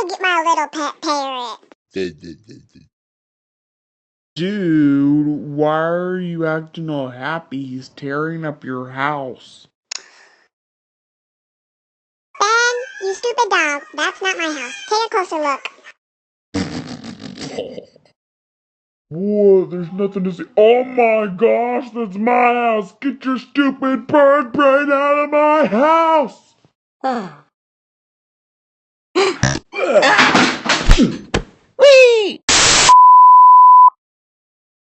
go get my little pet parrot. Dude, why are you acting all happy? He's tearing up your house. Ben, you stupid dog. That's not my house. Take a closer look. What? There's nothing to see. Oh my gosh, that's my house! Get your stupid bird brain out of my house! Whee!